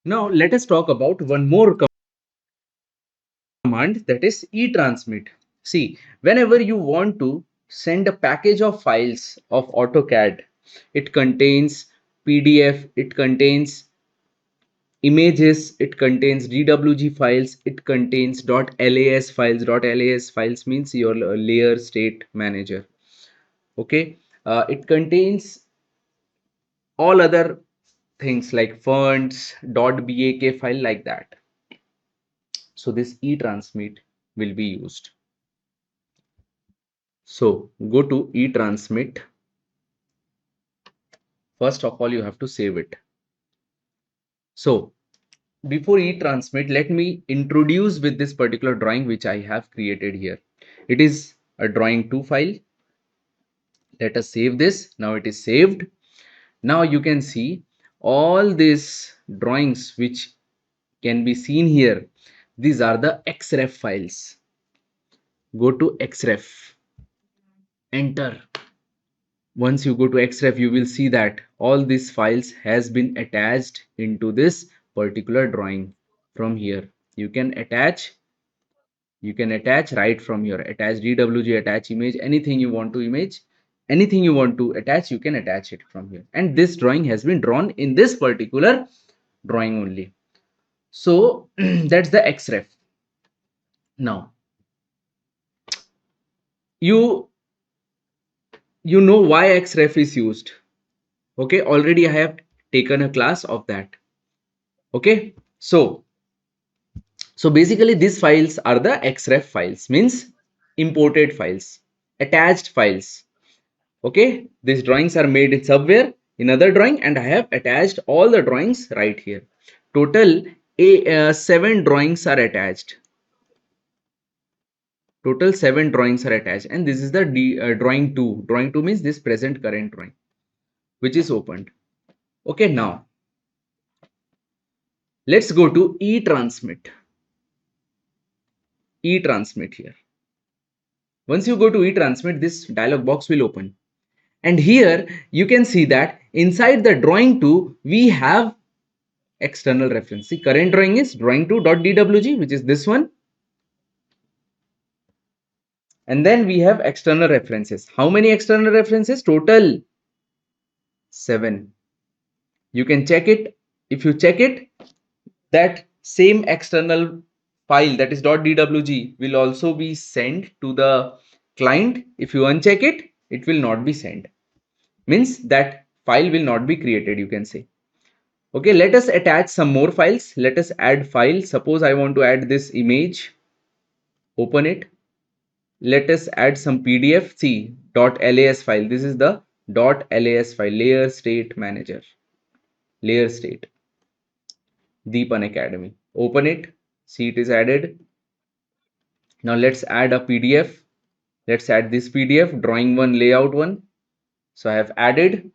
Now let us talk about one more command, that is ETransmit. See, whenever you want to send a package of files of AutoCAD, it contains PDF, it contains images, it contains DWG files, it contains .las files. .las files means your layer state manager. Okay, it contains all other things like fonts, .bak file, like that. So this ETransmit will be used. So go to ETransmit. First of all, you have to save it. So before ETransmit, let me introduce with this particular drawing which I have created here. It is a drawing 2 file. Let us save this. Now it is saved. Now you can see all these drawings which can be seen here. These are the XREF files. Go to XREF. Enter. Once you go to XREF, you will see that all these files has been attached into this particular drawing. From here you can attach right from here. Attach DWG, attach image, anything you want to image, anything you want to attach, you can attach it from here. And this drawing has been drawn in this particular drawing only. So that's the XREF. Now you know why XREF is used. Okay, already I have taken a class of that. Okay, so basically these files are the XREF files, means imported files, attached files. Okay, these drawings are made in somewhere in other drawing, and I have attached all the drawings right here. Total 7 drawings are attached. Total 7 drawings are attached, and this is the drawing 2. Drawing 2 means this present current drawing which is opened. Okay, now let's go to ETransmit. ETransmit here. Once you go to ETransmit, this dialog box will open. And here you can see that inside the drawing 2, we have external reference. See, current drawing is drawing2.dwg, which is this one. And then we have external references. How many external references? Total 7. You can check it. If you check it, that same external file, that is .dwg, will also be sent to the client. If you uncheck it, it will not be sent. Means that file will not be created, you can say. Okay, let us attach some more files. Let us add file. Suppose I want to add this image. Open it. Let us add some PDF. See, .las file. This is the .las file, layer state manager, layer state, Deepan Academy. Open it. See, it is added. Now let's add a PDF. Let's add this PDF, drawing 1, layout 1. So I have added.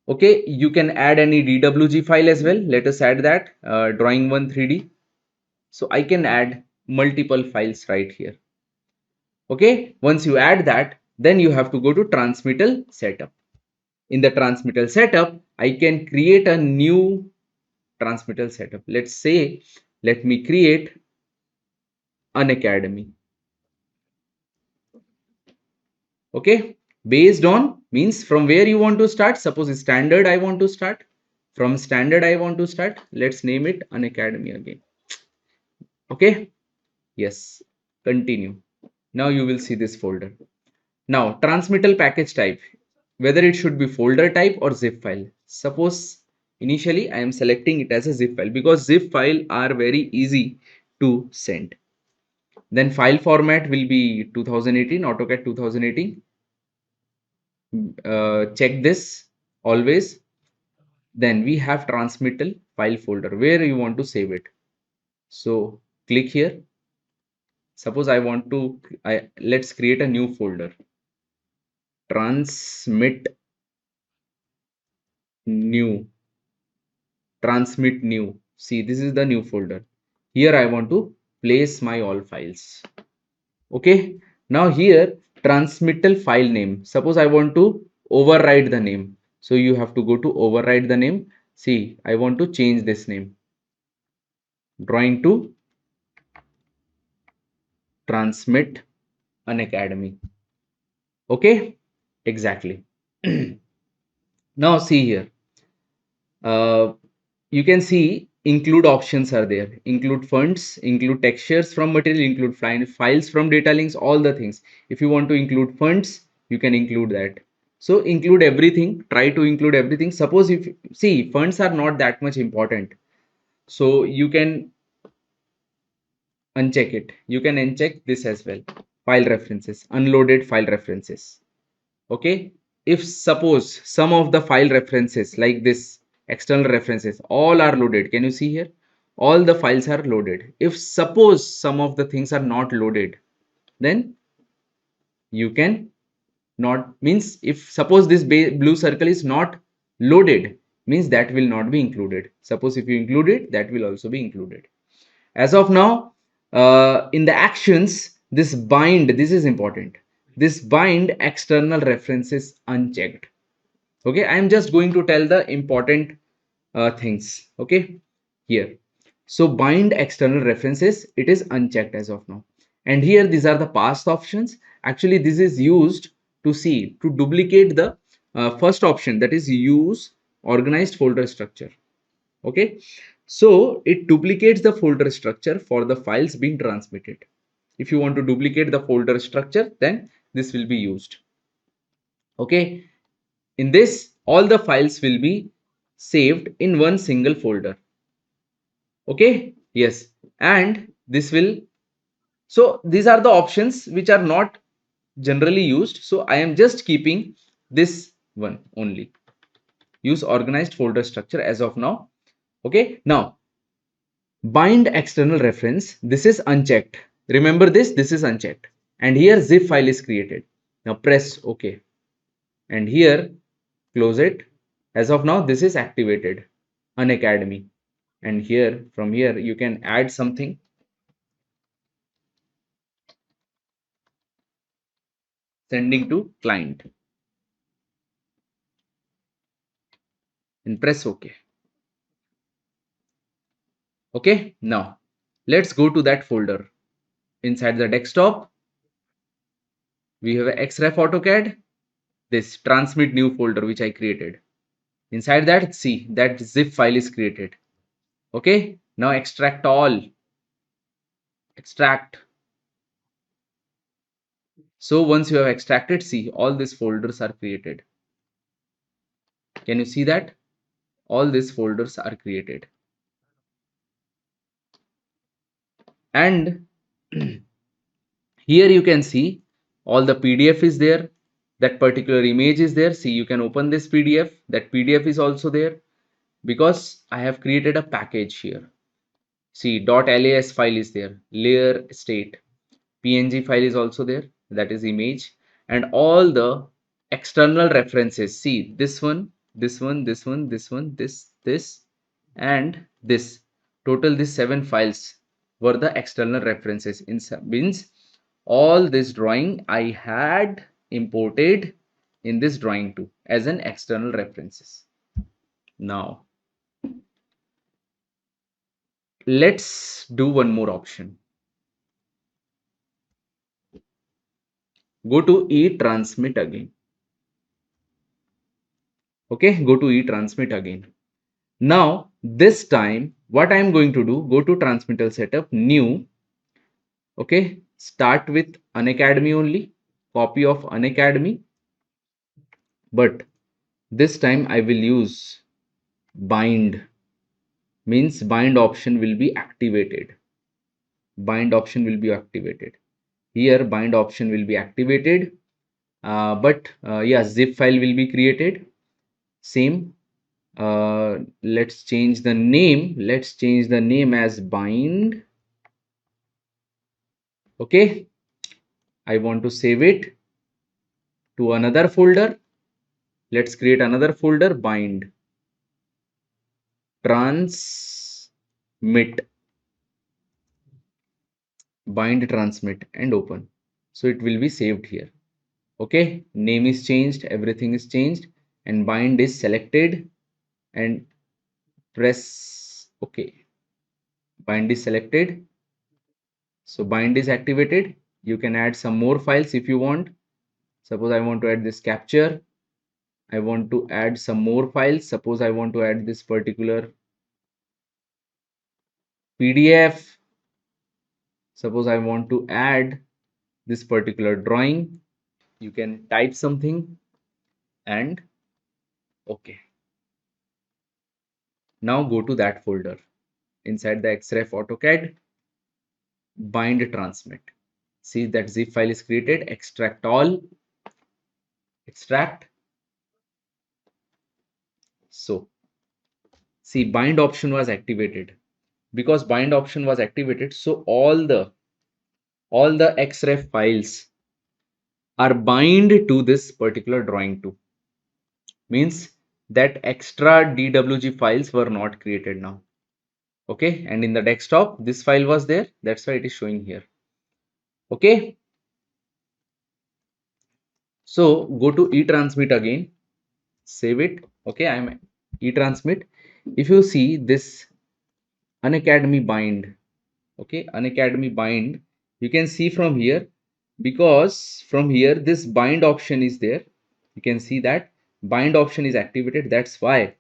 Okay, you can add any DWG file as well. Let us add that, drawing 1 3D. So I can add multiple files right here. Okay, once you add that, then you have to go to transmittal setup. In the transmittal setup, I can create a new transmittal setup. Let's say, let me create an academy. Okay, based on, means from where you want to start. Suppose standard I want to start. From standard I want to start. Let's name it an academy again. Okay, yes, continue. Now you will see this folder. Now transmittal package type, whether it should be folder type or zip file. Suppose initially I am selecting it as a zip file because zip file are very easy to send. Then file format will be 2018, AutoCAD 2018. Check this always. Then we have transmittal file folder where you want to save it. So click here. Suppose I want to, let's create a new folder. Transmit new. Transmit new. See, this is the new folder. Here I want to place my all files. Okay. Now here transmittal file name. Suppose I want to override the name. So you have to go to override the name. See, I want to change this name. drawing to transmit an academy. Okay, exactly. Now see here. You can see include options are there. Include funds, include textures from material, include files from data links, all the things. If you want to include funds, you can include that. So include everything. Try to include everything. Suppose if see funds are not that much important, so you can uncheck it. You can uncheck this as well. File references, unloaded file references. Okay, if suppose some of the file references like this external references all are loaded, can you see here all the files are loaded? If suppose some of the things are not loaded, then you can not, means if suppose this blue circle is not loaded, means that will not be included. Suppose if you include it, that will also be included. As of now, in the actions, this bind, this is important, this bind external references unchecked. Okay, I am just going to tell the important things. Okay, here, so bind external references, it is unchecked as of now. And here these are the past options. Actually this is used to see to duplicate the first option, that is use organized folder structure. Okay, so it duplicates the folder structure for the files being transmitted. If you want to duplicate the folder structure, then this will be used. Okay, in this all the files will be saved in one single folder. Okay, yes, and this will, so these are the options which are not generally used, so I am just keeping this one only, use organized folder structure as of now. Okay, now bind external reference, this is unchecked. Remember this is unchecked. And here zip file is created. Now press OK. And here close it. As of now, this is activated, an academy. And here, from here, you can add something. Sending to client. And press OK. Okay, now let's go to that folder. Inside the desktop, we have a XREF AutoCAD, this transmit new folder which I created. Inside that, see that zip file is created. Okay, now extract all, extract. So once you have extracted, see all these folders are created. Can you see that? All these folders are created. And here you can see all the PDF is there. That particular image is there. See, you can open this PDF. That PDF is also there because I have created a package here. See, .las file is there, layer state, PNG file is also there, that is image, and all the external references. See, this one, this one, this one, this one, this, and this. Total, these 7 files were the external references. In means all this drawing I had imported in this drawing too as an external references. Now let's do one more option. Go to ETransmit again. Okay, go to ETransmit again. Now this time what I am going to do, go to transmittal setup, new. Okay, start with Unacademy only, copy of Unacademy, but this time I will use bind, means bind option will be activated. Bind option will be activated. Here bind option will be activated, but yeah, zip file will be created. Same. Let's change the name. Let's change the name as bind. Okay. I want to save it to another folder. Let's create another folder, bind transmit, bind transmit, and open. So it will be saved here. Okay, name is changed, everything is changed, and bind is selected, and press OK. Bind is selected. So bind is activated. You can add some more files if you want. Suppose I want to add this capture. I want to add some more files. Suppose I want to add this particular PDF. Suppose I want to add this particular drawing. You can type something and okay. Now go to that folder. Inside the Xref AutoCAD, bind transmit. See that zip file is created. Extract all. Extract. So see, bind option was activated. Because bind option was activated, so all the Xref files are bind to this particular drawing too. Means that extra DWG files were not created now. Okay, and in the desktop this file was there, that's why it is showing here. Okay, so go to ETransmit again, save it. Okay, I'm ETransmit. If you see this Unacademy bind, okay, Unacademy bind, you can see from here, because from here this bind option is there. You can see that bind option is activated. That's why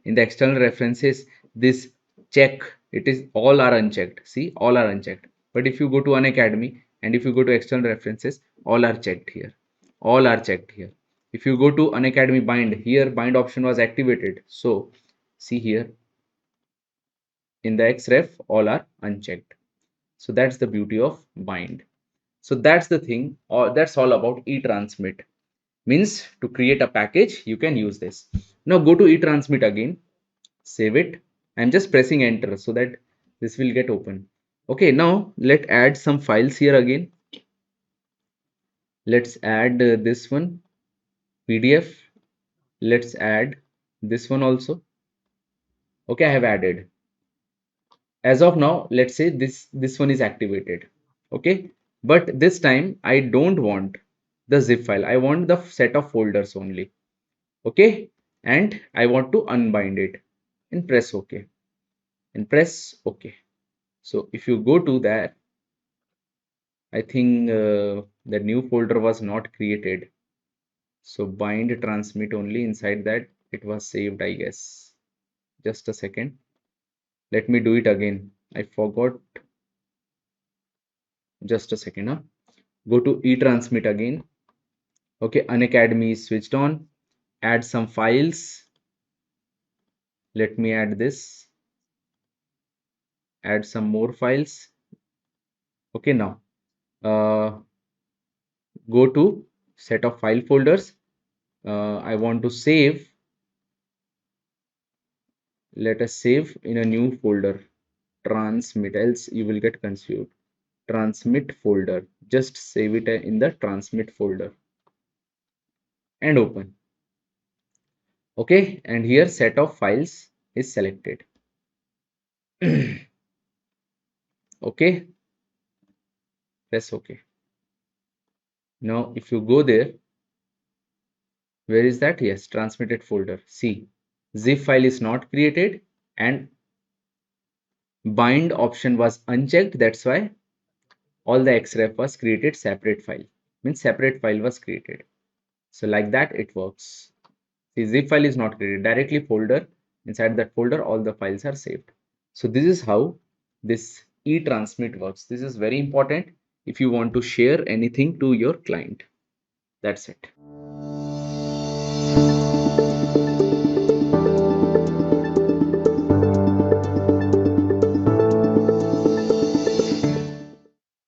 in the external references this check, it is all are unchecked. See, all are unchecked. But if you go to Unacademy and if you go to external references, all are checked here. All are checked here. If you go to Unacademy bind, here bind option was activated. So see here in the Xref all are unchecked. So that's the beauty of bind. So that's the thing, or that's all about ETransmit. Means to create a package, you can use this. Now go to ETransmit again, save it. I'm just pressing enter so that this will get open. Okay, now let's add some files here again. Let's add this one, PDF. Let's add this one also. Okay, I have added. As of now, let's say this one is activated. Okay, but this time I don't want the zip file. I want the set of folders only. Okay, and I want to unbind it and press OK and press OK. So if you go to that, I think the new folder was not created. So bind transmit only, inside that it was saved, I guess. Just a second. Let me do it again. I forgot. Just a second. Huh? Go to ETransmit again. Okay, Unacademy is switched on. Add some files. Let me add this. Add some more files. Okay, now go to set of file folders. I want to save. Let us save in a new folder. Transmit, else you will get confused. Transmit folder. Just save it in the transmit folder and open. Okay, and here set of files is selected. Okay, press OK. Now if you go there, where is that? Yes, transmitted folder. See, zip file is not created and bind option was unchecked. That's why all the Xref was created separate file. Means separate file was created. So like that it works. The zip file is not created, directly folder. Inside that folder all the files are saved. So this is how this ETransmit works. This is very important if you want to share anything to your client. That's it.